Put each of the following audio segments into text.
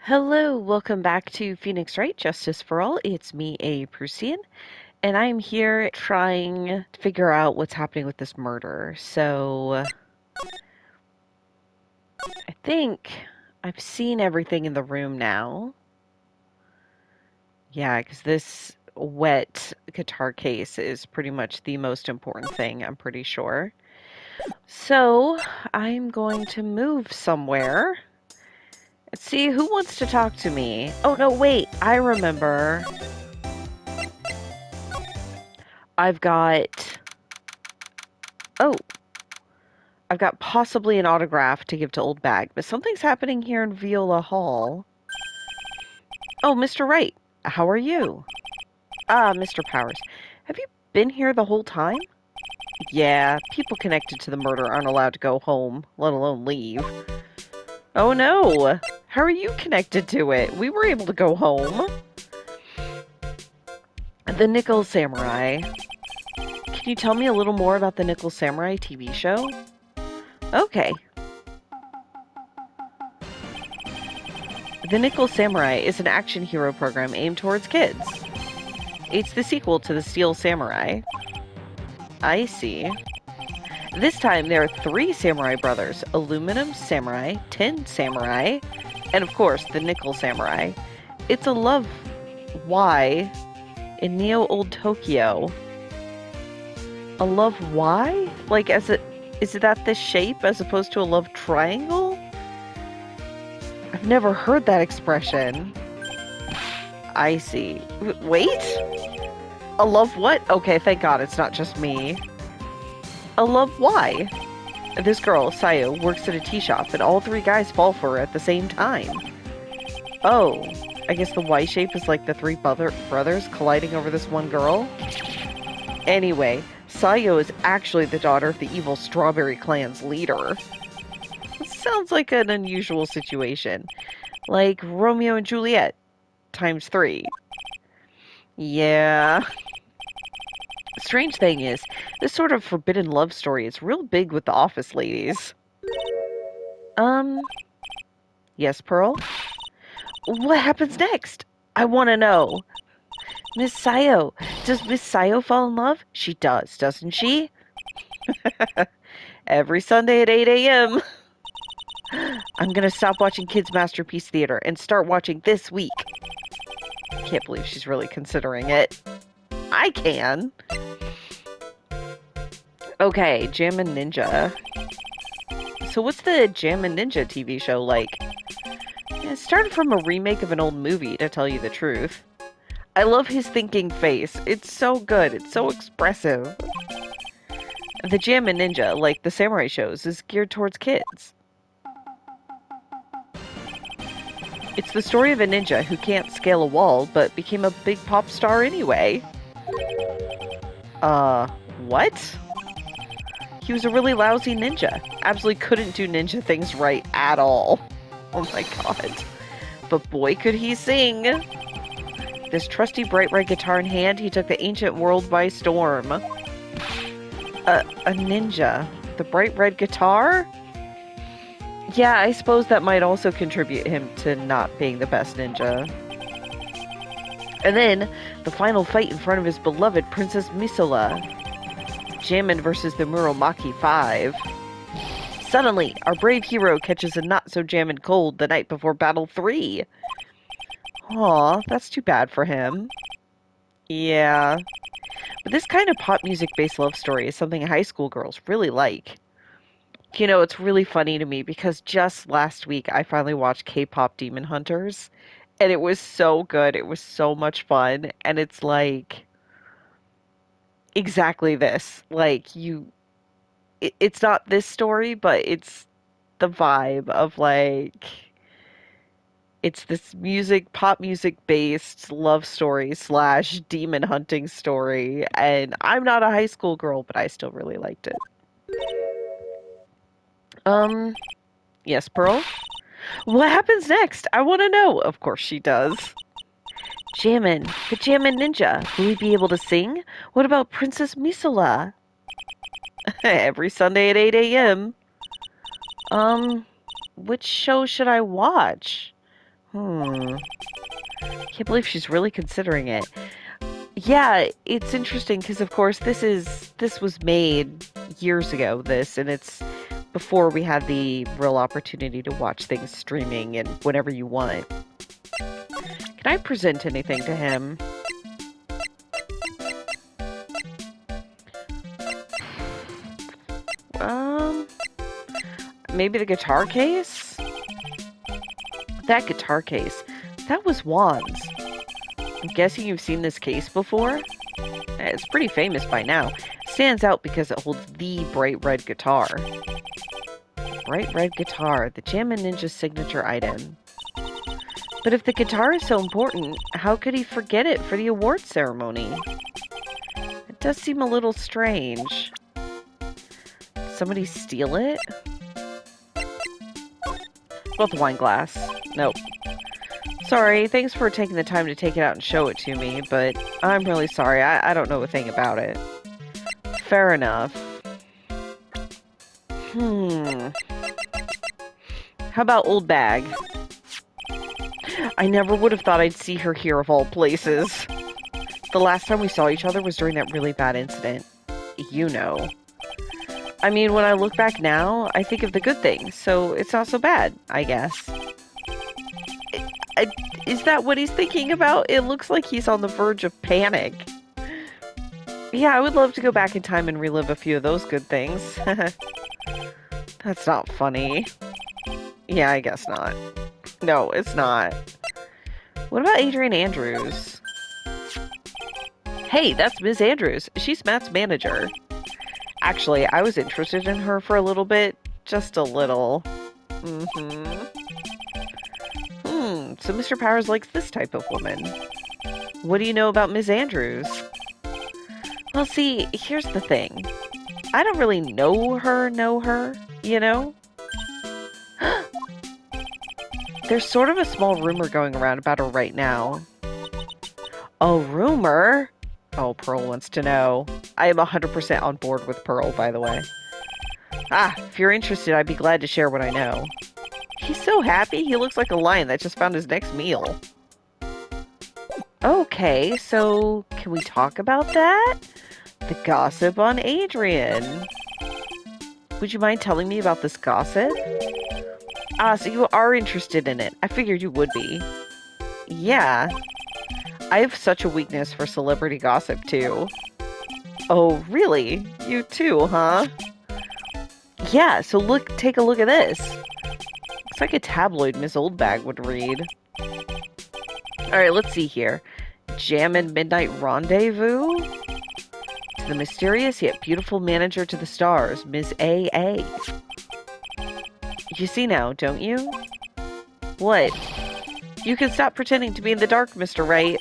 Hello, welcome back to Phoenix Wright, Justice for All. It's me, A. Prusian, and I'm here trying to figure out what's happening with this murder. I think I've seen everything in the room now. Yeah, because this wet guitar case is pretty much the most important thing, I'm pretty sure. So I'm going to move somewhere. Let's see who wants to talk to me. Oh, no, wait, I remember. I've got. Oh, I've got possibly an autograph to give to Old Bag, but something's happening here in Viola Hall. Oh, Mr. Wright, how are you? Ah, Mr. Powers, have you been here the whole time? Yeah, people connected to the murder aren't allowed to go home, let alone leave. Oh no! How are you connected to it? We were able to go home. The Nickel Samurai. Can you tell me a little more about the Nickel Samurai TV show? Okay. The Nickel Samurai is an action hero program aimed towards kids. It's the sequel to the Steel Samurai. I see. This time there are 3 samurai brothers, Aluminum Samurai, Tin Samurai, and of course the Nickel Samurai. It's a love Y in Neo Old Tokyo. A love Y? Like is it that this shape as opposed to a love triangle? I've never heard that expression. I see. Wait? A love what? Okay, thank God it's not just me. A love why? This girl, Sayo, works at a tea shop and all 3 guys fall for her at the same time. Oh, I guess the Y shape is like the 3 brothers colliding over this one girl? Anyway, Sayo is actually the daughter of the evil Strawberry Clan's leader. Sounds like an unusual situation. Like Romeo and Juliet times 3. Yeah. Strange thing is, this sort of forbidden love story is real big with the office ladies. Um, yes, Pearl? What happens next? I want to know. Miss Sayo. Does Miss Sayo fall in love? She does, doesn't she? Every Sunday at 8 a.m. I'm gonna stop watching Kids Masterpiece Theater and start watching this week. Can't believe she's really considering it. I can. Okay, Jammin' Ninja. So what's the Jammin' Ninja TV show like? It started from a remake of an old movie, to tell you the truth. I love his thinking face. It's so good. It's so expressive. The Jammin' Ninja, like the samurai shows, is geared towards kids. It's the story of a ninja who can't scale a wall, but became a big pop star anyway. What? He was a really lousy ninja. Absolutely couldn't do ninja things right at all. Oh my god. But boy, could he sing! This trusty bright red guitar in hand, he took the ancient world by storm. A ninja. The bright red guitar? Yeah, I suppose that might also contribute him to not being the best ninja. And then, the final fight in front of his beloved Princess Misola. Jammin' versus the Muromachi 5. Suddenly, our brave hero catches a not-so-jammin' cold the night before Battle 3. Aw, that's too bad for him. Yeah. But this kind of pop music-based love story is something high school girls really like. You know, it's really funny to me because just last week I finally watched K-pop Demon Hunters, and it was so good. It was so much fun, and it's like exactly this. Like it's not this story, but it's the vibe of like it's this pop music based love story slash demon hunting story, and I'm not a high school girl, but I still really liked it. Um, yes, Pearl? What happens next? I want to know. Of course she does. Jammin', the Jammin' Ninja. Will he be able to sing? What about Princess Misola? Every Sunday at 8 a.m. Which show should I watch? Hmm. Can't believe she's really considering it. Yeah, it's interesting because, of course, this was made years ago. And it's before we had the real opportunity to watch things streaming and whenever you want. Can I present anything to him? Um, maybe the guitar case? That guitar case. That was Juan's. I'm guessing you've seen this case before? It's pretty famous by now. Stands out because it holds the bright red guitar. Bright red guitar, the Jammin' Ninja's signature item. But if the guitar is so important, how could he forget it for the award ceremony? It does seem a little strange. Somebody steal it? About the wine glass. Nope. Sorry, thanks for taking the time to take it out and show it to me, but I'm really sorry. I don't know a thing about it. Fair enough. How about old bag? I never would have thought I'd see her here of all places. The last time we saw each other was during that really bad incident. You know. I mean, when I look back now, I think of the good things, so it's not so bad, I guess. Is that what he's thinking about? It looks like he's on the verge of panic. Yeah, I would love to go back in time and relive a few of those good things. That's not funny. Yeah, I guess not. No, it's not. What about Adrian Andrews? Hey, that's Ms. Andrews. She's Matt's manager. Actually, I was interested in her for a little bit. Just a little. So Mr. Powers likes this type of woman. What do you know about Ms. Andrews? Well, see, here's the thing. I don't really know her, you know? There's sort of a small rumor going around about her right now. A rumor? Oh, Pearl wants to know. I am 100% on board with Pearl, by the way. If you're interested, I'd be glad to share what I know. He's so happy, he looks like a lion that just found his next meal. Okay, so can we talk about that? The gossip on Adrian. Would you mind telling me about this gossip? So you are interested in it. I figured you would be. Yeah. I have such a weakness for celebrity gossip, too. Oh, really? You too, huh? Yeah, so take a look at this. Looks like a tabloid Miss Oldbag would read. Alright, let's see here. Jammin' Midnight Rendezvous? To the mysterious yet beautiful manager to the stars, Ms. A.A. You see now, don't you? What? You can stop pretending to be in the dark, Mr. Wright.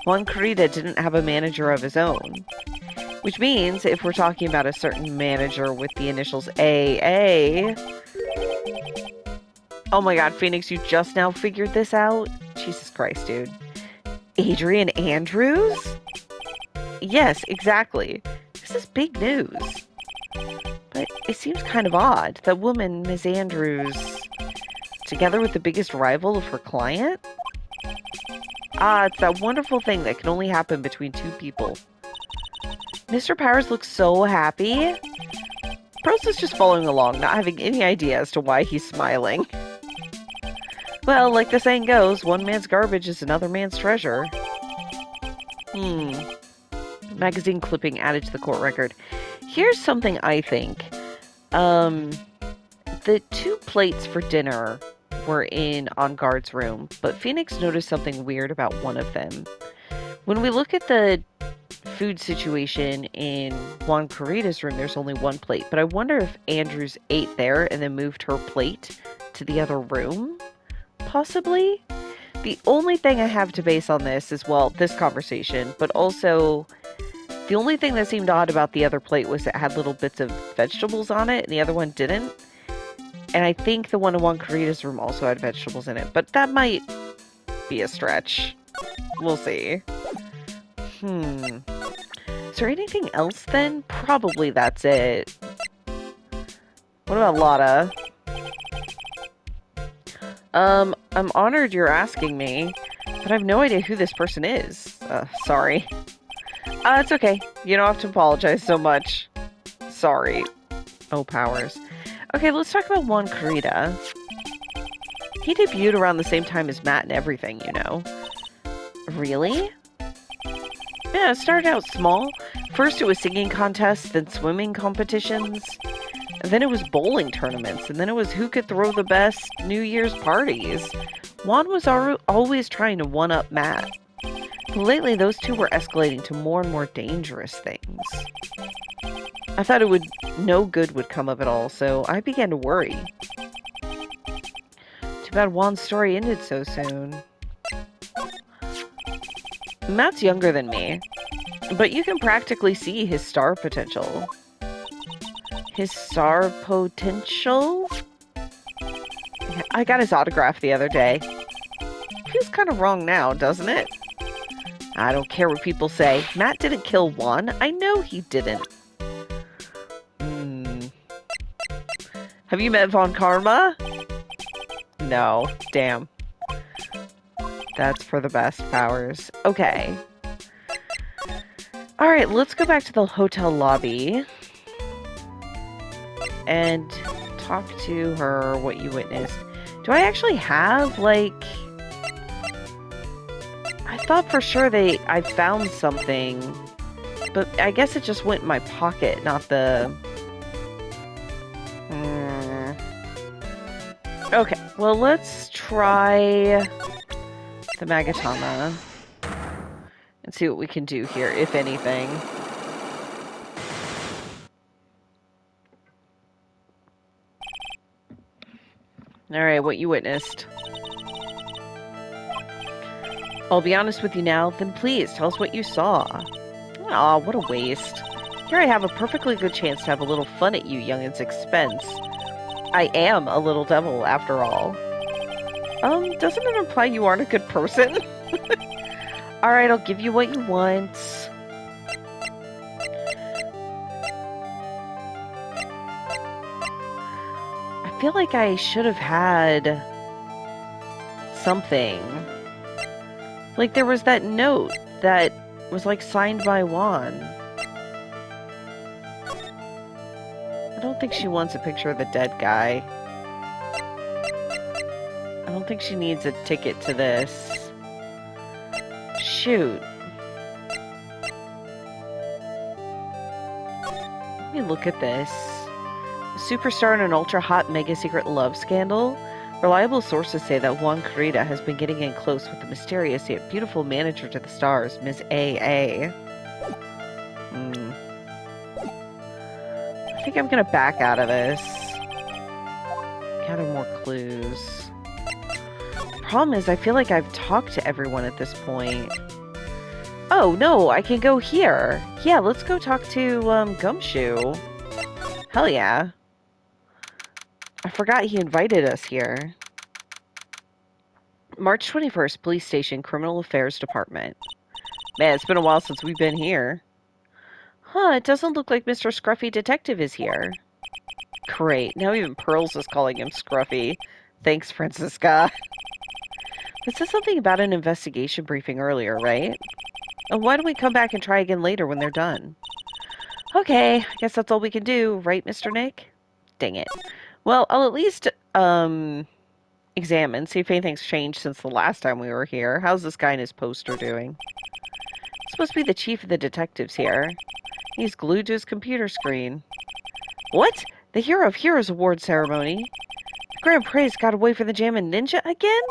Juan Carita didn't have a manager of his own. Which means, if we're talking about a certain manager with the initials AA... Oh my god, Phoenix, you just now figured this out? Jesus Christ, dude. Adrian Andrews? Yes, exactly. This is big news. But it seems kind of odd. That woman, Ms. Andrews, together with the biggest rival of her client? It's that wonderful thing that can only happen between two people. Mr. Powers looks so happy. Prose is just following along, not having any idea as to why he's smiling. Well, like the saying goes, one man's garbage is another man's treasure. Magazine clipping added to the court record. Here's something I think. The 2 plates for dinner were in On Guard's room, but Phoenix noticed something weird about one of them. When we look at the food situation in Juan Carita's room, there's only 1 plate, but I wonder if Andrews ate there and then moved her plate to the other room? Possibly? The only thing I have to base on this is, well, this conversation, but also the only thing that seemed odd about the other plate was it had little bits of vegetables on it and the other one didn't. And I think the one in Juan Carita's room also had vegetables in it, but that might be a stretch. We'll see. Is there anything else then? Probably that's it. What about Lotta? I'm honored you're asking me, but I have no idea who this person is. Sorry. It's okay. You don't have to apologize so much. Sorry. Oh, powers. Okay, let's talk about Juan Carita. He debuted around the same time as Matt and everything, you know. Really? Yeah, it started out small. First it was singing contests, then swimming competitions. And then it was bowling tournaments, and then it was who could throw the best New Year's parties. Juan was always trying to one-up Matt. Lately, those two were escalating to more and more dangerous things. I thought no good would come of it all, so I began to worry. Too bad Juan's story ended so soon. Matt's younger than me, but you can practically see his star potential. His star potential? I got his autograph the other day. Feels kind of wrong now, doesn't it? I don't care what people say. Matt didn't kill Juan. I know he didn't. Have you met Von Karma? No. Damn. That's for the best, Powers. Okay. Alright, let's go back to the hotel lobby. And talk to her what you witnessed. Do I actually have, like... I thought for sure I found something. But I guess it just went in my pocket, not the... Okay, well let's try the Magatama and see what we can do here, if anything. Alright, what you witnessed. I'll be honest with you now, then please tell us what you saw. Aw, what a waste. Here I have a perfectly good chance to have a little fun at you youngin's expense. I am a little devil, after all. Doesn't it imply you aren't a good person? Alright, I'll give you what you want. I feel like I should have had something. Like, there was that note that was, like, signed by Juan. I don't think she wants a picture of the dead guy. I don't think she needs a ticket to this. Shoot. Let me look at this. A superstar in an ultra-hot mega-secret love scandal? Reliable sources say that Juan Carita has been getting in close with the mysterious yet beautiful manager to the stars, Ms. A.A. I think I'm gonna back out of this. Gather more clues. The problem is, I feel like I've talked to everyone at this point. Oh, no, I can go here. Yeah, let's go talk to, Gumshoe. Hell yeah. I forgot he invited us here. March 21st, Police Station, Criminal Affairs Department. Man, it's been a while since we've been here. Huh, it doesn't look like Mr. Scruffy Detective is here. Great, now even Pearls is calling him Scruffy. Thanks, Francisca. It said something about an investigation briefing earlier, right? Oh, why don't we come back and try again later when they're done? Okay, I guess that's all we can do, right, Mr. Nick? Dang it. Well, I'll at least, examine, see if anything's changed since the last time we were here. How's this guy in his poster doing? He's supposed to be the chief of the detectives here. He's glued to his computer screen. What? The Hero of Heroes Award ceremony? The Grand Prix got away from the Jammin' Ninja again?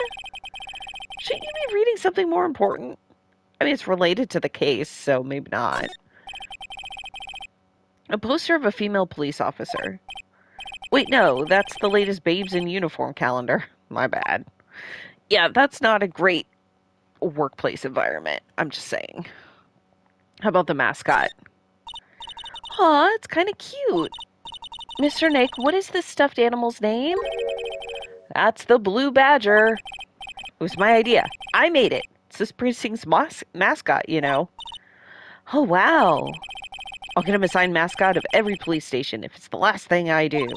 Shouldn't you be reading something more important? I mean, it's related to the case, so maybe not. A poster of a female police officer. Wait, no, that's the latest Babes in Uniform calendar. My bad. Yeah, that's not a great workplace environment. I'm just saying. How about the mascot? Aw, it's kind of cute. Mr. Nick, what is this stuffed animal's name? That's the Blue Badger. It was my idea. I made it. It's this precinct's mascot, you know. Oh, wow. I'll get him a signed mascot of every police station if it's the last thing I do.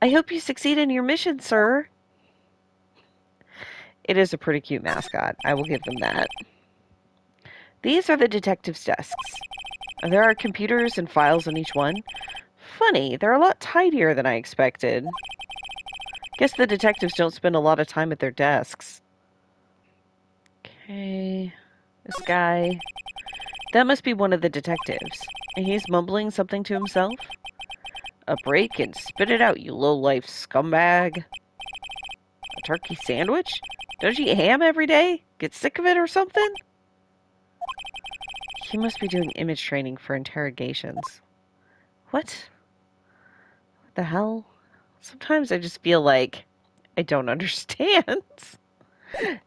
I hope you succeed in your mission, sir. It is a pretty cute mascot. I will give them that. These are the detectives' desks. There are computers and files on each one. Funny, they're a lot tidier than I expected. Guess the detectives don't spend a lot of time at their desks. Okay, this guy. That must be one of the detectives. And he's mumbling something to himself. A break and spit it out, you low-life scumbag. A turkey sandwich? Don't you eat ham every day? Get sick of it or something? He must be doing image training for interrogations. What? What the hell? Sometimes I just feel like I don't understand.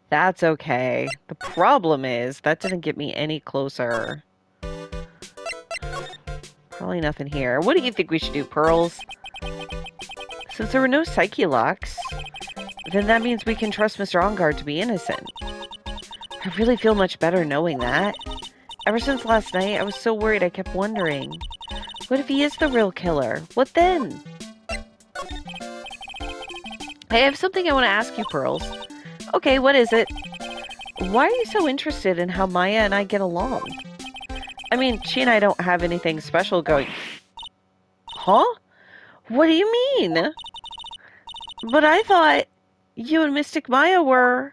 That's okay. The problem is that didn't get me any closer. Probably nothing here. What do you think we should do, Pearls? Since there were no psyche locks, then that means we can trust Mr. Ongard to be innocent. I really feel much better knowing that. Ever since last night, I was so worried I kept wondering. What if he is the real killer? What then? I have something I want to ask you, Pearls. Okay, what is it? Why are you so interested in how Maya and I get along? I mean, she and I don't have anything special going. Huh? What do you mean? But I thought you and Mystic Maya were...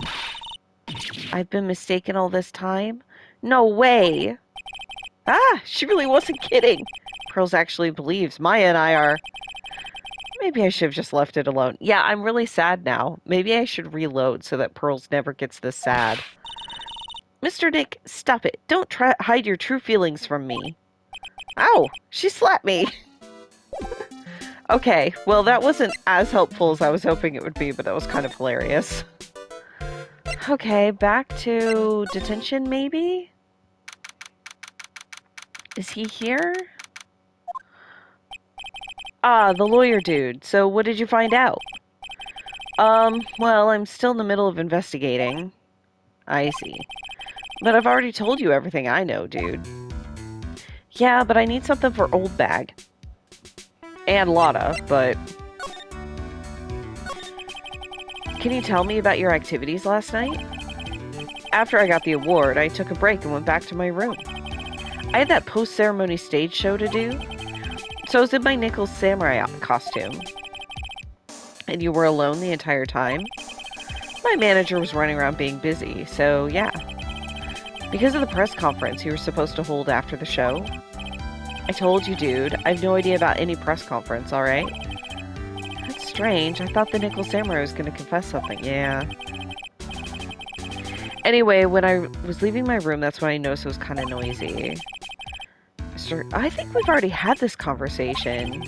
I've been mistaken all this time? No way! Ah, she really wasn't kidding. Pearls actually believes Maya and I are... Maybe I should have just left it alone. Yeah, I'm really sad now. Maybe I should reload so that Pearls never gets this sad. Mr. Nick, stop it. Don't try hide your true feelings from me. Ow! She slapped me! Okay, well that wasn't as helpful as I was hoping it would be, but that was kind of hilarious. Okay, back to detention maybe? Is he here? Ah, the lawyer dude. So what did you find out? Well, I'm still in the middle of investigating. I see. But I've already told you everything I know, dude. Yeah, but I need something for Old Bag. And Lotta, but... Can you tell me about your activities last night? After I got the award, I took a break and went back to my room. I had that post-ceremony stage show to do, so I was in my Nichols Samurai costume. And you were alone the entire time? My manager was running around being busy, so yeah. Because of the press conference you were supposed to hold after the show. I told you, dude, I have no idea about any press conference, alright? That's strange. I thought the Nichols Samurai was going to confess something. Yeah. Anyway, when I was leaving my room, that's when I noticed it was kind of noisy. I think we've already had this conversation.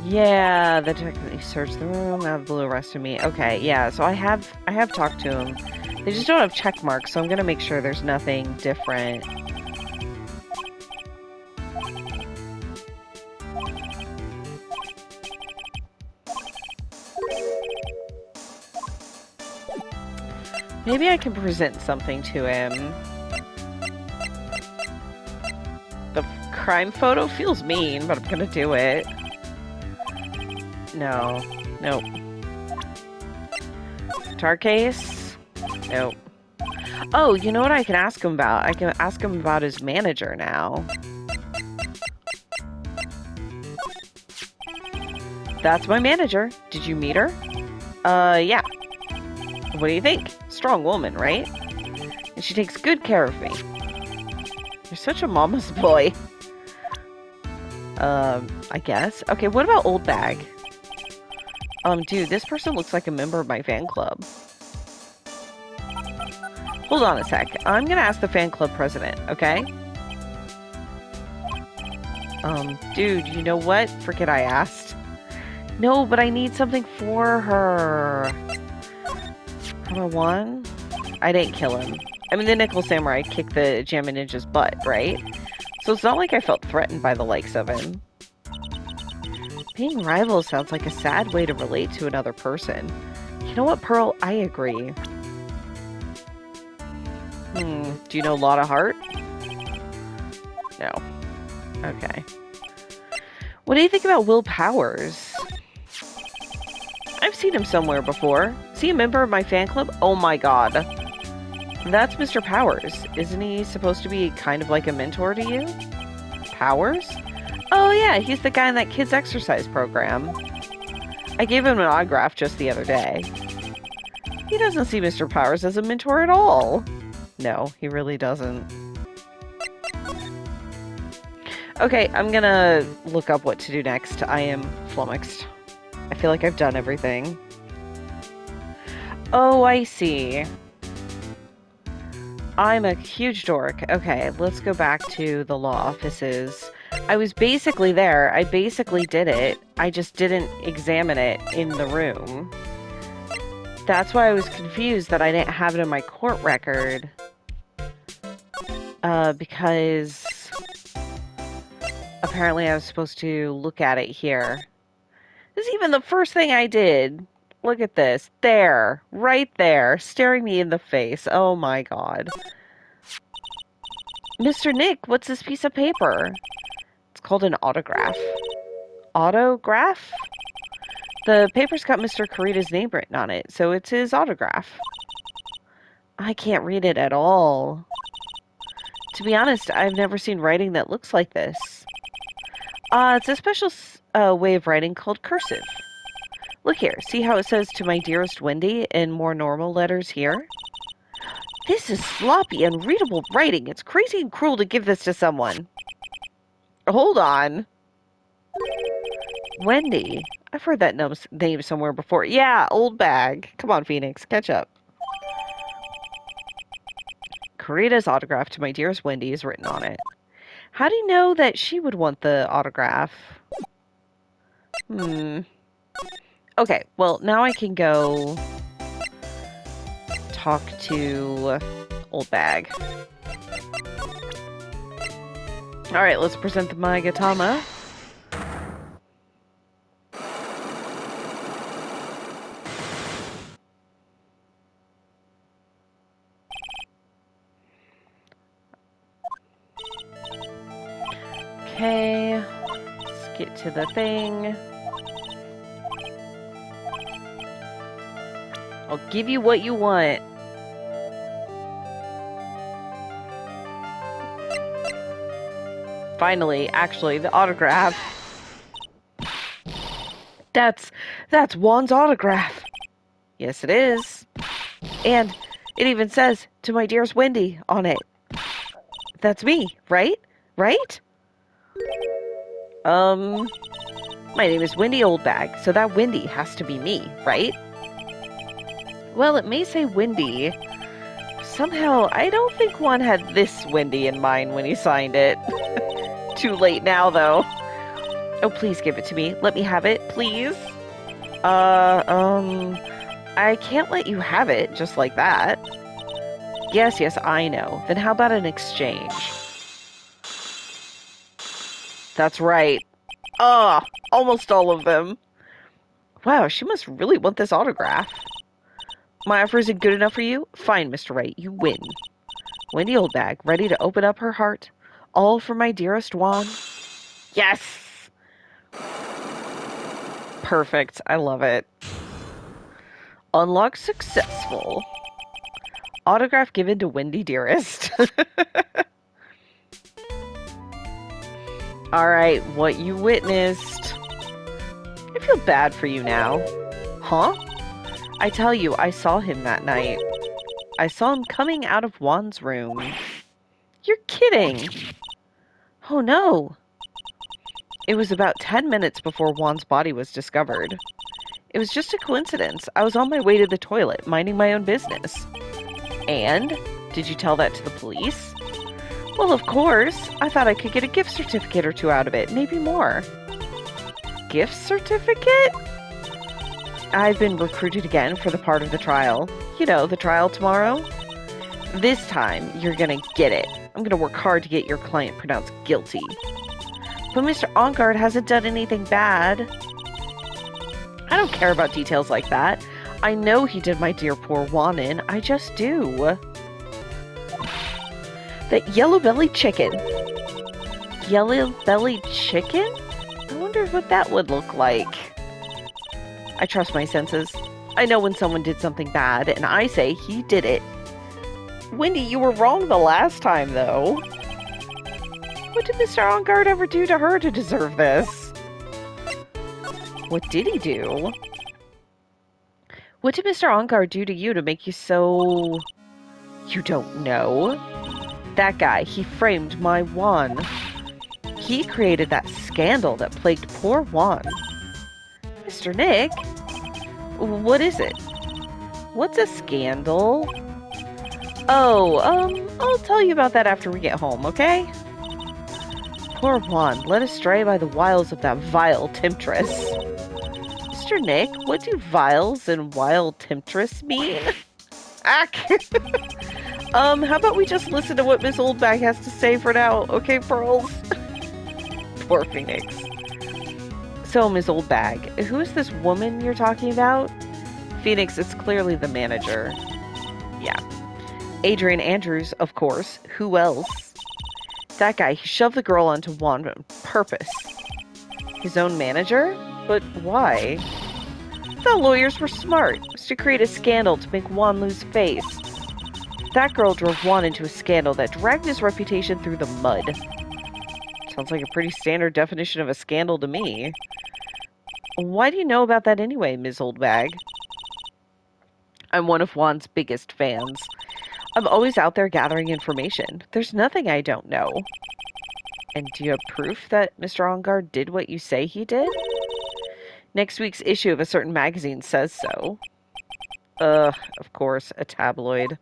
Yeah, the detective searched the room, now the blue arrested me. Okay, yeah, so I have talked to him. They just don't have check marks, so I'm gonna make sure there's nothing different. Maybe I can present something to him. The crime photo feels mean, but I'm gonna do it. No. Nope. Tar case? Nope. Oh, you know what I can ask him about? I can ask him about his manager now. That's my manager. Did you meet her? Yeah. What do you think? Strong woman, right? And she takes good care of me. You're such a mama's boy. I guess. Okay, what about Old Bag? Dude, this person looks like a member of my fan club. Hold on a sec. I'm gonna ask the fan club president, okay? Dude, you know what? Forget I asked. No, but I need something for her. How about one? I didn't kill him. I mean, the Nichols Samurai kicked the Jammin' Ninja's butt, right? So it's not like I felt threatened by the likes of him. Being rivals sounds like a sad way to relate to another person. You know what, Pearl? I agree. Do you know Lotta Hart? No. Okay. What do you think about Will Powers? I've seen him somewhere before. Is he a member of my fan club? Oh my god. That's Mr. Powers. Isn't he supposed to be kind of like a mentor to you? Powers? Oh yeah, he's the guy in that kids exercise program. I gave him an autograph just the other day. He doesn't see Mr. Powers as a mentor at all. No, he really doesn't. Okay, I'm gonna look up what to do next. I am flummoxed. I feel like I've done everything. Oh, I see. I'm a huge dork. Okay, let's go back to the law offices. I was basically there. I basically did it. I just didn't examine it in the room. That's why I was confused that I didn't have it in my court record. Because apparently I was supposed to look at it here. This is even the first thing I did. Look at this. There. Right there. Staring me in the face. Oh my god. Mr. Nick, what's this piece of paper? It's called an autograph. Autograph? The paper's got Mr. Kurita's name written on it, so it's his autograph. I can't read it at all. To be honest, I've never seen writing that looks like this. It's a special way of writing called cursive. Look here, see how it says "To my dearest Wendy" in more normal letters here? This is sloppy, unreadable writing. It's crazy and cruel to give this to someone. Hold on. Wendy. I've heard that name somewhere before. Yeah, old bag. Come on, Phoenix, catch up. Kurita's autograph to my dearest Wendy is written on it. How do you know that she would want the autograph? Okay, well, now I can go talk to old bag. Alright, let's present the Maigatama. Okay, let's get to the thing. I'll give you what you want. Finally, actually, the autograph. That's Juan's autograph. Yes, it is. And it even says, "To my dearest Wendy" on it. That's me, right? Right? My name is Wendy Oldbag, so that Wendy has to be me, right? Well, it may say Wendy. Somehow, I don't think Juan had this Wendy in mind when he signed it. Too late now, though. Oh, please give it to me. Let me have it, please. I can't let you have it just like that. Yes, I know. Then how about an exchange? That's right. Almost all of them. Wow, she must really want this autograph. My offer isn't good enough for you? Fine, Mr. Wright, you win. Wendy Oldbag, ready to open up her heart. All for my dearest Juan. Yes! Perfect. I love it. Unlock successful. Autograph given to Wendy Dearest. Alright, what you witnessed. I feel bad for you now. Huh? I tell you, I saw him that night. I saw him coming out of Juan's room. You're kidding! Oh no! It was about 10 minutes before Juan's body was discovered. It was just a coincidence. I was on my way to the toilet, minding my own business. And? Did you tell that to the police? Well, of course. I thought I could get a gift certificate or two out of it, maybe more. Gift certificate? I've been recruited again for the part of the trial. You know, the trial tomorrow. This time, you're gonna get it. I'm gonna work hard to get your client pronounced guilty. But Mr. Ongard hasn't done anything bad. I don't care about details like that. I know he did my dear poor Juan in. I just do. That yellow-bellied chicken. Yellow-bellied chicken? I wonder what that would look like. I trust my senses. I know when someone did something bad, and I say he did it. Wendy, you were wrong the last time, though. What did Mr. On-Guard ever do to her to deserve this? What did he do? What did Mr. On-Guard do to you to make you so... You don't know? That guy, he framed my Juan. He created that scandal that plagued poor Juan. Mr. Nick? What is it? What's a scandal? Oh, I'll tell you about that after we get home, okay? Poor Juan, led astray by the wiles of that vile temptress. Mr. Nick, what do viles and vile temptress mean? Ack! How about we just listen to what Miss Oldbag has to say for now, okay, Pearls? Poor Phoenix. So, Miss Oldbag, who is this woman you're talking about? Phoenix, it's clearly the manager. Yeah. Adrian Andrews, of course. Who else? That guy, he shoved the girl onto Juan on purpose. His own manager? But why? The lawyers were smart. It was to create a scandal to make Juan lose face. That girl drove Juan into a scandal that dragged his reputation through the mud. Sounds like a pretty standard definition of a scandal to me. Why do you know about that anyway, Ms. Oldbag? I'm one of Juan's biggest fans. I'm always out there gathering information. There's nothing I don't know. And do you have proof that Mr. On-Guard did what you say he did? Next week's issue of a certain magazine says so. Of course, a tabloid.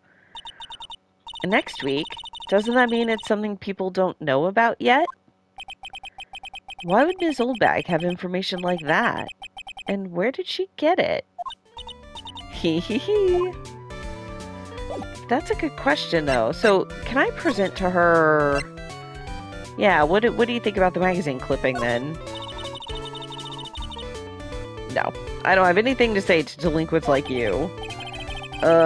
Next week? Doesn't that mean it's something people don't know about yet? Why would Ms. Oldbag have information like that? And where did she get it? Hee hee hee. That's a good question, though. So, can I present to her... Yeah, what do you think about the magazine clipping, then? No. I don't have anything to say to delinquents like you.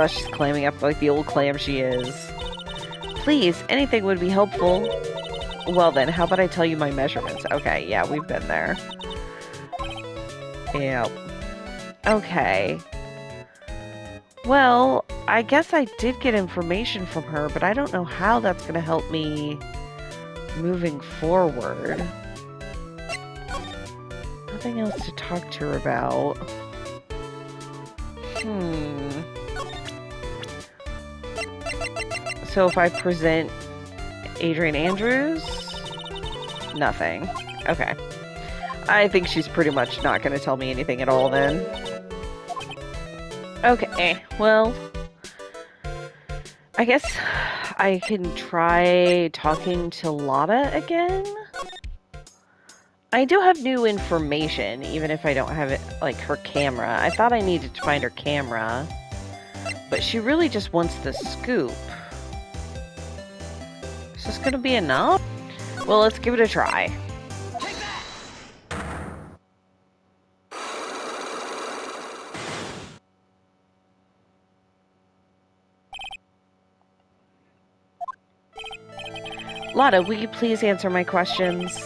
She's clamming up like the old clam she is. Please, anything would be helpful. Well then, how about I tell you my measurements? Okay, yeah, we've been there. Yeah. Okay. Well, I guess I did get information from her, but I don't know how that's going to help me moving forward. Nothing else to talk to her about. So if I present Adrian Andrews? Nothing. Okay. I think she's pretty much not going to tell me anything at all then. Okay, well, I guess I can try talking to Lotta again. I do have new information, even if I don't have it, like, her camera. I thought I needed to find her camera, but she really just wants the scoop. Is this gonna be enough? Well, let's give it a try. Lotta, will you please answer my questions?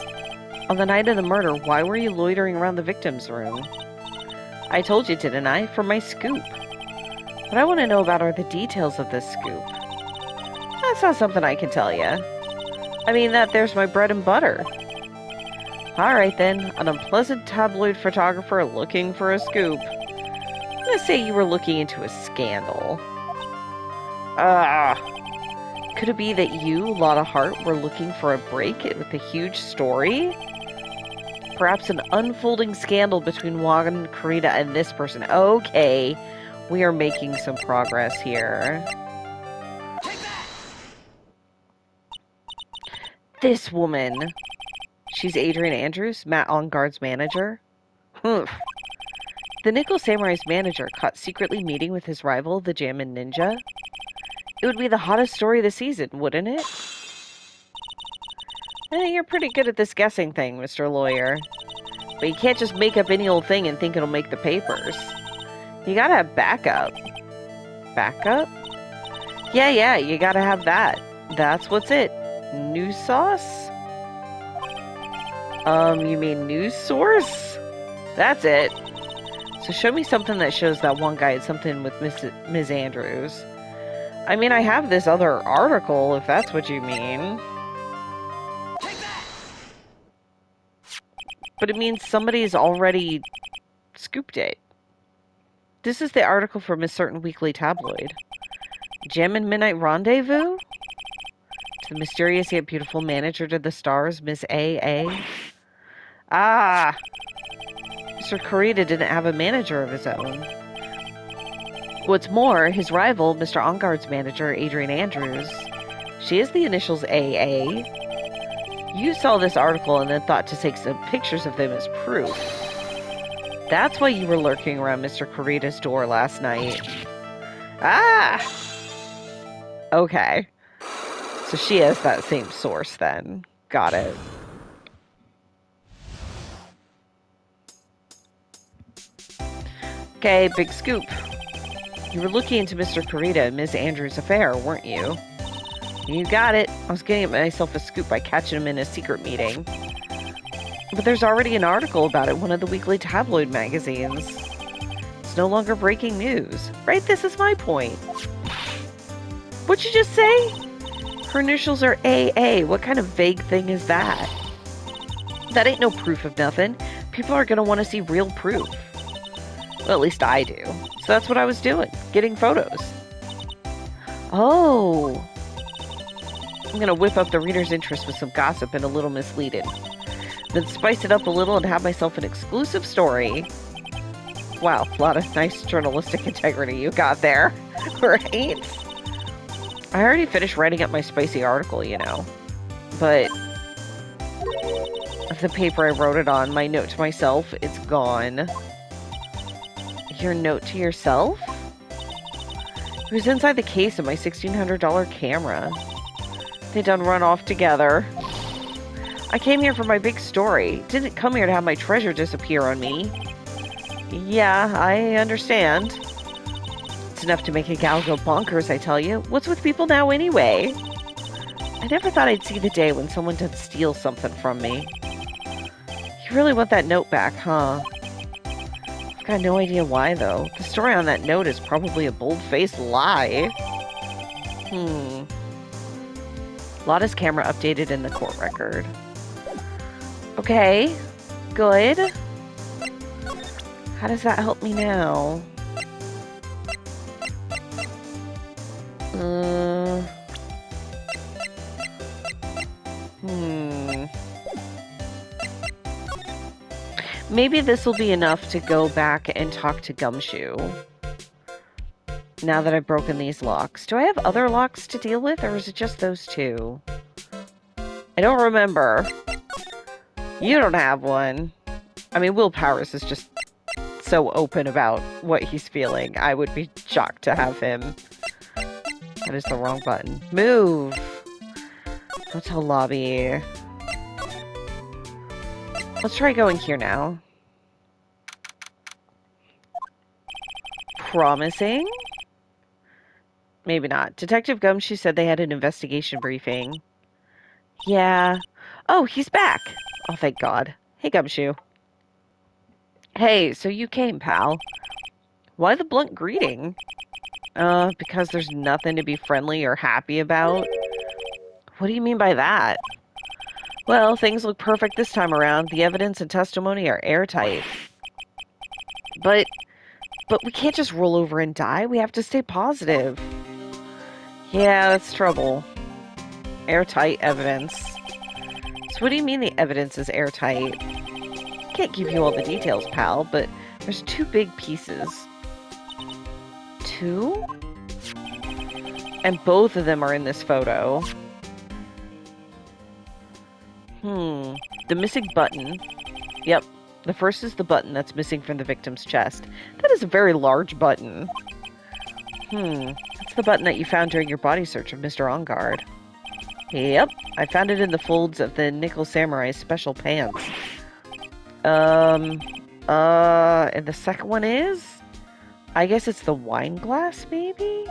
On the night of the murder, why were you loitering around the victim's room? I told you, didn't I? For my scoop. What I want to know about are the details of this scoop. That's not something I can tell you. I mean, there's my bread and butter. Alright then, an unpleasant tabloid photographer looking for a scoop. I'm gonna say you were looking into a scandal. Could it be that you, Lotta Hart, were looking for a break with a huge story? Perhaps an unfolding scandal between Juan, Karita, and this person. Okay, we are making some progress here. This woman. She's Adrian Andrews, Matt On-Guard's manager. Humph. The Nickel Samurai's manager caught secretly meeting with his rival, the Jammin' Ninja. It would be the hottest story of the season, wouldn't it? You're pretty good at this guessing thing, Mr. Lawyer. But you can't just make up any old thing and think it'll make the papers. You gotta have backup. Backup? Yeah, you gotta have that. That's what's it. News sauce? You mean news source? That's it. So show me something that shows that one guy had something with Ms. Andrews. I mean, I have this other article, if that's what you mean. But it means somebody's already scooped it. This is the article from a certain weekly tabloid. Gem and Midnight Rendezvous? To the mysterious yet beautiful manager to the stars, Miss A.A. Ah! Mr. Kurita didn't have a manager of his own. What's more, his rival, Mr. Ongard's manager, Adrian Andrews, she is the initials AA. You saw this article and then thought to take some pictures of them as proof. That's why you were lurking around Mr. Kurita's door last night. Ah! Okay. So she has that same source then. Got it. Okay, big scoop. You were looking into Mr. Kurita and Ms. Andrews' affair, weren't you? You got it. I was getting myself a scoop by catching him in a secret meeting. But there's already an article about it in one of the weekly tabloid magazines. It's no longer breaking news. Right, this is my point. What'd you just say? Her initials are AA. What kind of vague thing is that? That ain't no proof of nothing. People are gonna want to see real proof. Well, at least I do. So that's what I was doing, getting photos. Oh. I'm going to whip up the reader's interest with some gossip and a little misleading. Then spice it up a little and have myself an exclusive story. Wow, a lot of nice journalistic integrity you got there, right? I already finished writing up my spicy article, you know. But the paper I wrote it on, my note to myself, it's gone. Your note to yourself? It was inside the case of my $1,600 camera. They done run off together. I came here for my big story. Didn't come here to have my treasure disappear on me. Yeah, I understand. It's enough to make a gal go bonkers, I tell you. What's with people now anyway? I never thought I'd see the day when someone did steal something from me. You really want that note back, huh? I've got no idea why, though. The story on that note is probably a bold-faced lie. Lotta's camera updated in the court record. Okay, good. How does that help me now? Maybe this will be enough to go back and talk to Gumshoe. Now that I've broken these locks. Do I have other locks to deal with, or is it just those two? I don't remember. You don't have one. I mean, Will Powers is just so open about what he's feeling. I would be shocked to have him. That is the wrong button. Move! Hotel lobby. Let's try going here now. Promising? Maybe not. Detective Gumshoe said they had an investigation briefing. Yeah. Oh, he's back. Oh, thank God. Hey, Gumshoe. Hey, so you came, pal. Why the blunt greeting? Because there's nothing to be friendly or happy about. What do you mean by that? Well, things look perfect this time around. The evidence and testimony are airtight. But we can't just roll over and die. We have to stay positive. Yeah, that's trouble. Airtight evidence. So what do you mean the evidence is airtight? Can't give you all the details, pal, but there's two big pieces. Two? And both of them are in this photo. The missing button. Yep. The first is the button that's missing from the victim's chest. That is a very large button. That's the button that you found during your body search of Mr. Ongard. Yep. I found it in the folds of the Nickel Samurai's special pants. And the second one is? I guess it's the wine glass, maybe?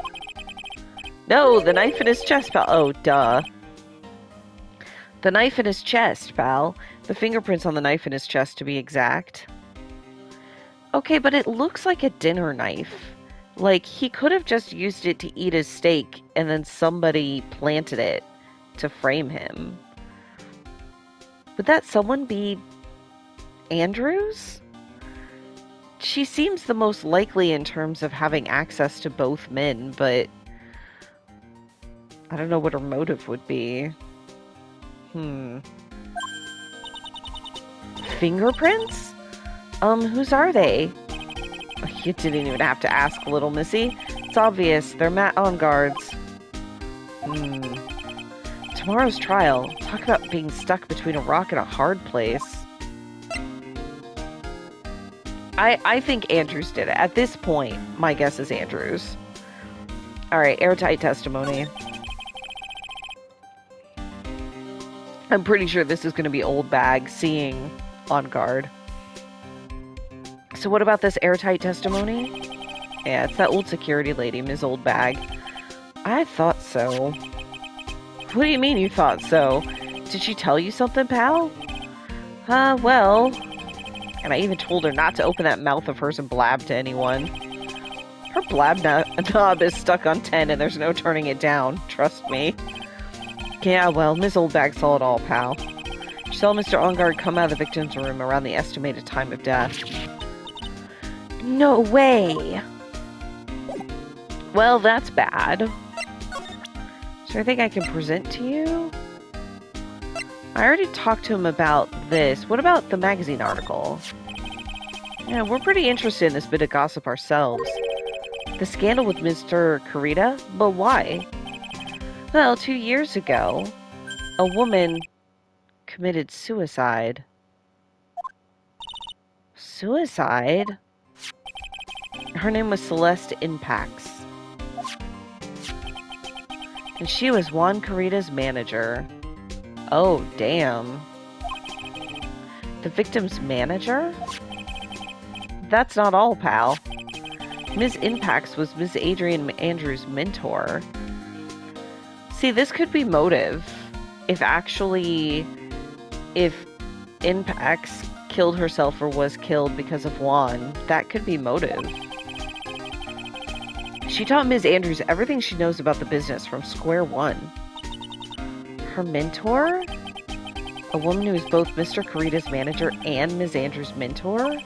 No, the knife in his chest, pal. Oh, duh. The knife in his chest, pal. The fingerprints on the knife in his chest, to be exact. Okay, but it looks like a dinner knife. Like, he could have just used it to eat his steak, and then somebody planted it to frame him. Would that someone be Andrews? She seems the most likely in terms of having access to both men, but I don't know what her motive would be. Fingerprints? Whose are they? You didn't even have to ask, little missy. It's obvious. They're Matt on guards. Tomorrow's trial. Talk about being stuck between a rock and a hard place. I think Andrews did it. At this point, my guess is Andrews. Alright, airtight testimony. I'm pretty sure this is going to be old bag seeing on guard. So what about this airtight testimony? Yeah, it's that old security lady, Ms. Old Bag. I thought so. What do you mean you thought so? Did she tell you something, pal? Well... And I even told her not to open that mouth of hers and blab to anyone. Her blab knob is stuck on 10 and there's no turning it down. Trust me. Yeah, well, Ms. Old Bag saw it all, pal. She saw Mr. On-Guard come out of the victim's room around the estimated time of death. No way! Well, that's bad. Is there anything I can present to you? I already talked to him about this. What about the magazine article? Yeah, we're pretty interested in this bit of gossip ourselves. The scandal with Mr. Kurita? But why? Well, 2 years ago, a woman committed suicide. Suicide? Her name was Celeste Impax. And she was Juan Kurita's manager. Oh, damn. The victim's manager? That's not all, pal. Ms. Impax was Ms. Adrian Andrews' mentor. See, this could be motive. If Impax killed herself or was killed because of Juan, that could be motive. She taught Ms. Andrews everything she knows about the business from square one. Her mentor? A woman who is both Mr. Kurita's manager and Ms. Andrews' mentor?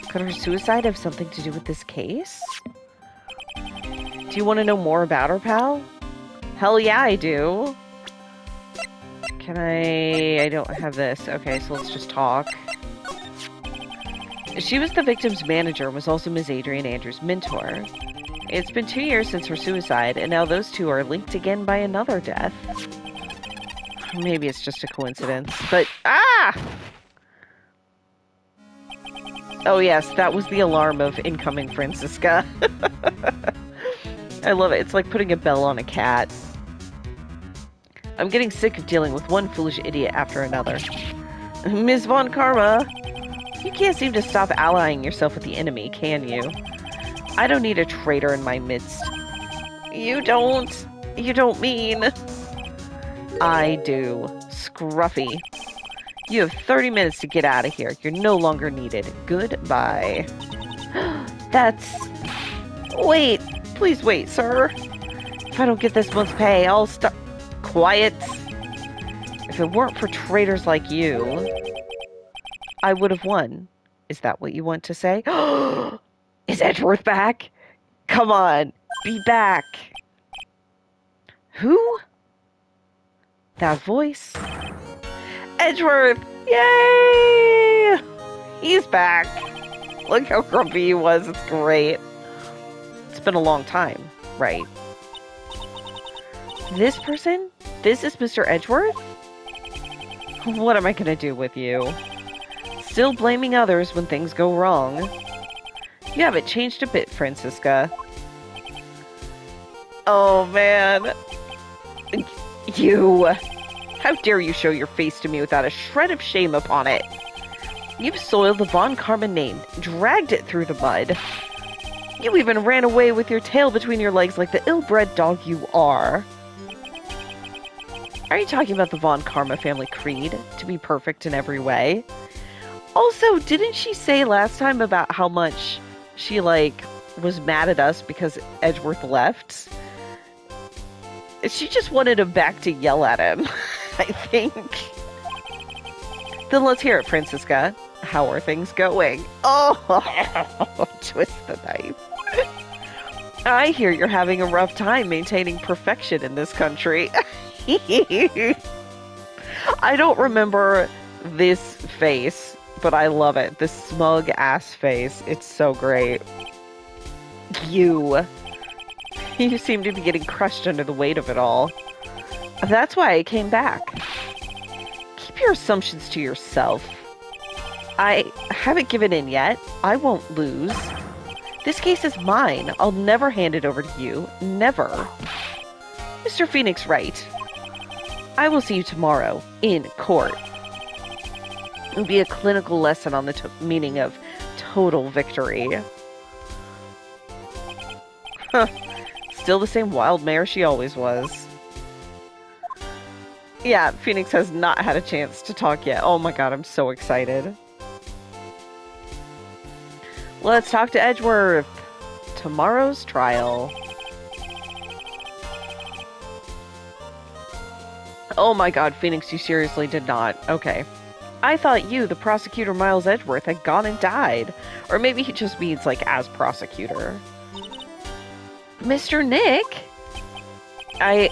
Could her suicide have something to do with this case? Do you want to know more about her, pal? Hell yeah, I do. Can I don't have this. Okay, so let's just talk. She was the victim's manager and was also Ms. Adrian Andrews' mentor. It's been 2 years since her suicide, and now those two are linked again by another death. Maybe it's just a coincidence, but... Ah! Oh yes, that was the alarm of incoming Francisca. I love it. It's like putting a bell on a cat. I'm getting sick of dealing with one foolish idiot after another. Ms. Von Karma, you can't seem to stop allying yourself with the enemy, can you? I don't need a traitor in my midst. You don't mean... I do. Scruffy. You have 30 minutes to get out of here. You're no longer needed. Goodbye. That's... Wait. Please wait, sir. If I don't get this month's pay, I'll stop... Quiet. If it weren't for traitors like you, I would have won. Is that what you want to say? Is Edgeworth back? Come on. Be back. Who? That voice? Edgeworth! Yay! He's back. Look how grumpy he was. It's great. It's been a long time, right? This person? This is Mr. Edgeworth? What am I gonna do with you? Still blaming others when things go wrong. You haven't changed a bit, Francisca. Oh, man. You... How dare you show your face to me without a shred of shame upon it? You've soiled the Von Karma name, dragged it through the mud. You even ran away with your tail between your legs like the ill-bred dog you are. Are you talking about the Von Karma family creed, to be perfect in every way? Also, didn't she say last time about how much she, like, was mad at us because Edgeworth left? She just wanted him back to yell at him, I think. Then let's hear it, Francisca. How are things going? Oh, twist the knife. I hear you're having a rough time maintaining perfection in this country. I don't remember this face, but I love it. This smug ass face. It's so great. You seem to be getting crushed under the weight of it all. That's why I came back. Keep your assumptions to yourself. I haven't given in yet. I won't lose. This case is mine. I'll never hand it over to you. Never. Mr. Phoenix Wright, I will see you tomorrow in court. It will be a clinical lesson on the meaning of total victory. Still the same wild mare she always was. Yeah, Phoenix has not had a chance to talk yet. Oh my god, I'm so excited. Let's talk to Edgeworth. Tomorrow's trial. Oh my god, Phoenix, you seriously did not. Okay. I thought you, the prosecutor Miles Edgeworth, had gone and died. Or maybe he just means, like, as prosecutor. Mr. Nick? I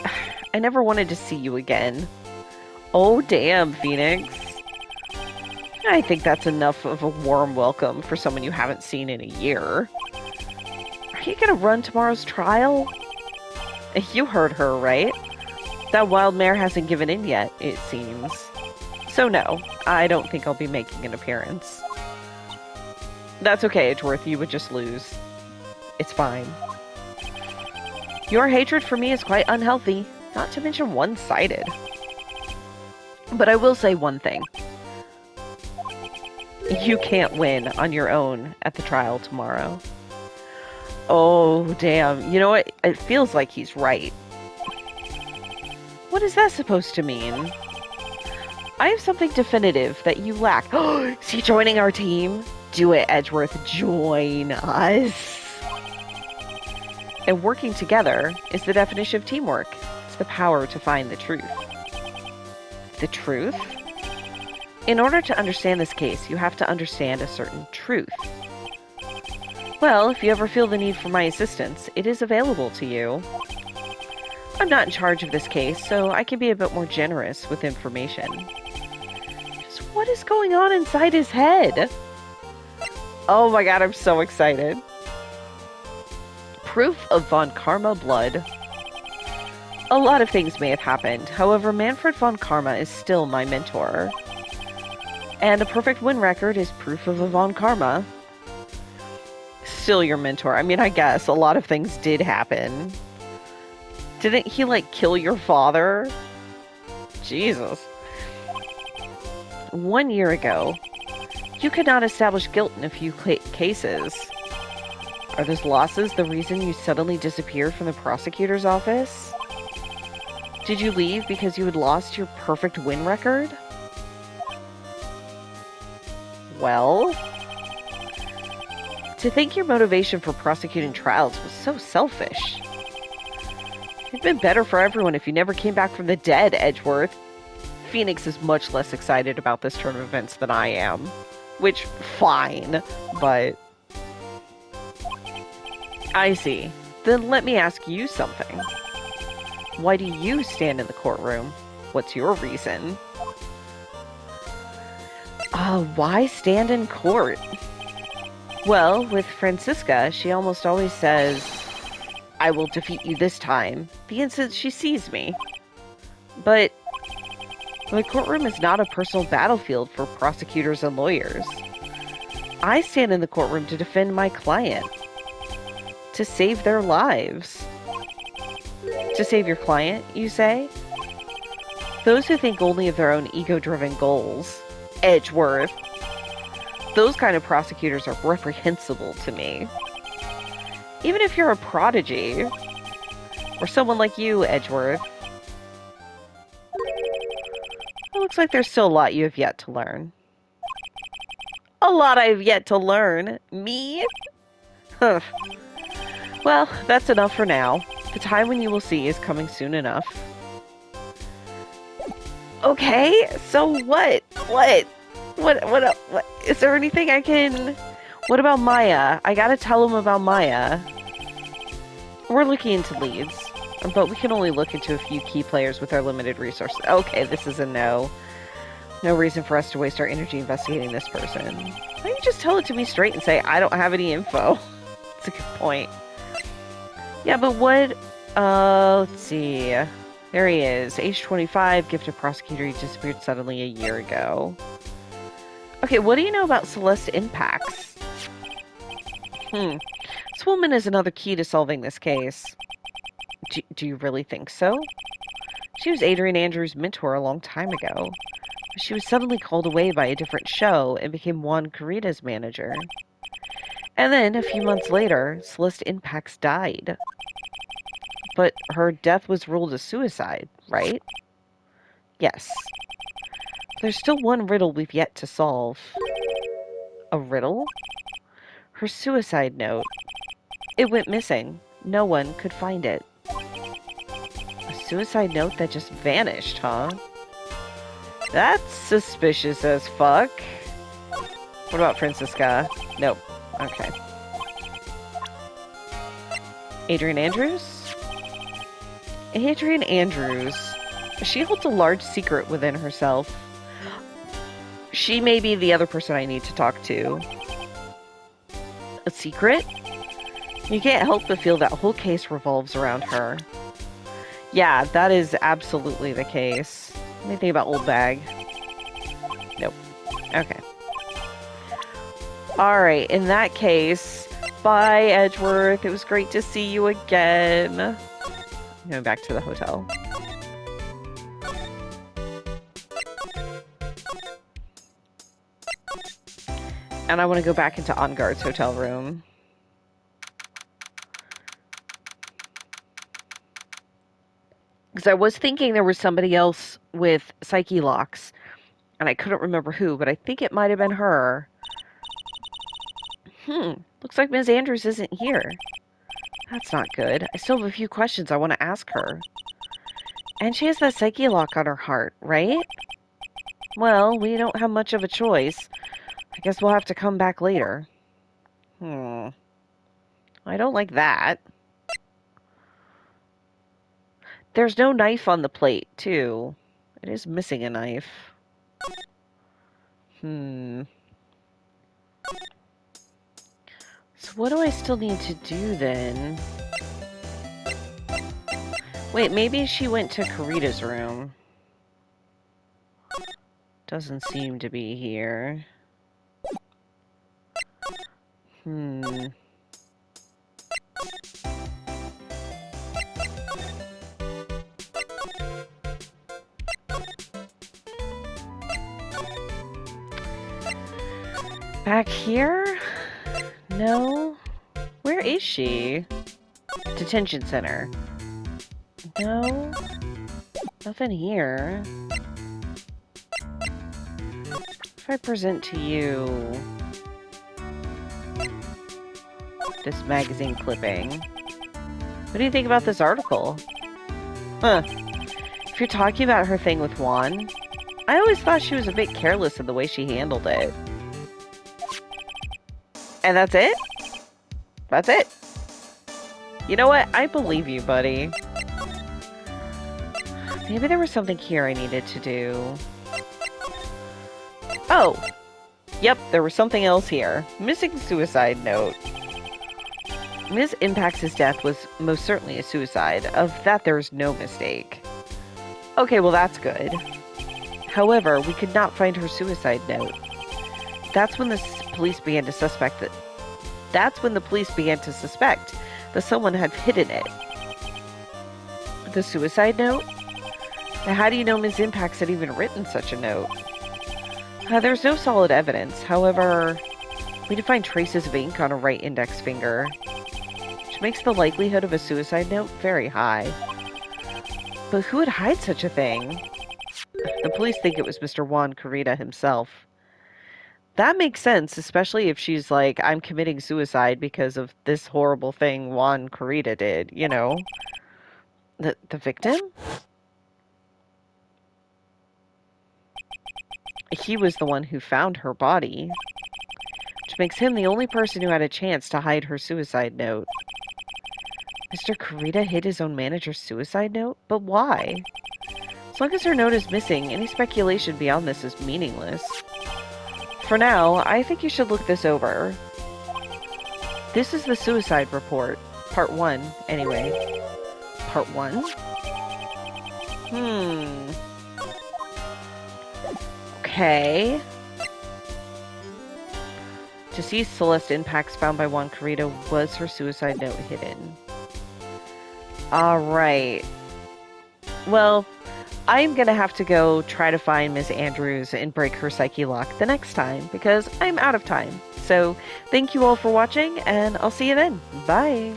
never wanted to see you again. Oh, damn, Phoenix. I think that's enough of a warm welcome for someone you haven't seen in a year. Are you gonna run tomorrow's trial? You heard her, right? That wild mare hasn't given in yet, it seems. So no, I don't think I'll be making an appearance. That's okay, Edgeworth, you would just lose. It's fine. Your hatred for me is quite unhealthy, not to mention one-sided. But I will say one thing. You can't win on your own at the trial tomorrow. Oh, damn. You know what? It feels like he's right. What is that supposed to mean? I have something definitive that you lack. Is he joining our team? Do it, Edgeworth. Join us. And working together is the definition of teamwork. It's the power to find the truth. The truth? In order to understand this case, you have to understand a certain truth. Well, if you ever feel the need for my assistance, it is available to you. I'm not in charge of this case, so I can be a bit more generous with information. Just what is going on inside his head? Oh my god, I'm so excited. Proof of von Karma blood. A lot of things may have happened, however, Manfred von Karma is still my mentor. And a perfect win record is proof of a von Karma. Still your mentor. I mean, I guess a lot of things did happen. Didn't he, like, kill your father? Jesus. 1 year ago, you could not establish guilt in a few cases. Are those losses the reason you suddenly disappeared from the prosecutor's office? Did you leave because you had lost your perfect win record? Well, to think your motivation for prosecuting trials was so selfish. It'd been better for everyone if you never came back from the dead, Edgeworth. Phoenix is much less excited about this turn of events than I am. Which, fine, but... I see. Then let me ask you something. Why do you stand in the courtroom? What's your reason? Why stand in court? Well, with Francisca, she almost always says, I will defeat you this time, the instant she sees me. But the courtroom is not a personal battlefield for prosecutors and lawyers. I stand in the courtroom to defend my client. To save their lives. To save your client, you say? Those who think only of their own ego-driven goals. Edgeworth. Those kind of prosecutors are reprehensible to me. Even if you're a prodigy. Or someone like you, Edgeworth. It looks like there's still a lot you have yet to learn. A lot I have yet to learn. Me? Huh. Well, that's enough for now. The time when you will see is coming soon enough. Okay, so what? What? What? Is there anything I can... What about Maya? I gotta tell him about Maya. We're looking into leads, but we can only look into a few key players with our limited resources. Okay, this is a no. No reason for us to waste our energy investigating this person. Why don't you just tell it to me straight and say, I don't have any info? That's a good point. Yeah, but what... let's see... There he is. Age 25, gifted prosecutor. He disappeared suddenly a year ago. Okay, what do you know about Celeste Impacts? This woman is another key to solving this case. Do you really think so? She was Adrian Andrews' mentor a long time ago. She was suddenly called away by a different show and became Juan Carita's manager. And then, a few months later, Celeste Impacts died. But her death was ruled a suicide, right? Yes. There's still one riddle we've yet to solve. A riddle? Her suicide note. It went missing. No one could find it. A suicide note that just vanished, huh? That's suspicious as fuck. What about Francisca? Nope. Okay. Adrian Andrews? Adrian Andrews. She holds a large secret within herself. She may be the other person I need to talk to. A secret? You can't help but feel that whole case revolves around her. Yeah, that is absolutely the case. Anything about Old Bag? Nope. Okay. Alright, in that case, bye, Edgeworth. It was great to see you again. Going back to the hotel. And I want to go back into On Guard's hotel room. Because I was thinking there was somebody else with psyche locks. And I couldn't remember who, but I think it might have been her. Looks like Ms. Andrews isn't here. That's not good. I still have a few questions I want to ask her. And she has that psyche lock on her heart, right? Well, we don't have much of a choice. I guess we'll have to come back later. I don't like that. There's no knife on the plate, too. It is missing a knife. So what do I still need to do then? Wait, maybe she went to Carita's room. Doesn't seem to be here. Back here? No. Where is she? Detention center. No. Nothing here. If I present to you this magazine clipping, what do you think about this article? If you're talking about her thing with Juan, I always thought she was a bit careless in the way she handled it. And that's it? That's it. You know what? I believe you, buddy. Maybe there was something here I needed to do. Oh. Yep, there was something else here. Missing suicide note. Ms. Impacts' death was most certainly a suicide. Of that, there is no mistake. Okay, well that's good. However, we could not find her suicide note. That's when the police began to suspect that someone had hidden it. The suicide note? Now, how do you know Ms. Impacts had even written such a note? There's no solid evidence. However, we did find traces of ink on a right index finger, which makes the likelihood of a suicide note very high. But who would hide such a thing? The police think it was Mr. Juan Carita himself. That makes sense, especially if she's like, I'm committing suicide because of this horrible thing Juan Corrida did, you know? The victim? He was the one who found her body, which makes him the only person who had a chance to hide her suicide note. Mr. Corrida hid his own manager's suicide note? But why? As long as her note is missing, any speculation beyond this is meaningless. For now, I think you should look this over. This is the suicide report. Part 1, anyway. Part 1? Okay. Deceased Celeste impacts found by Juan Corrida. Was her suicide note hidden? Alright. Well, I'm gonna have to go try to find Miss Andrews and break her psyche lock the next time, because I'm out of time. So, thank you all for watching, and I'll see you then. Bye!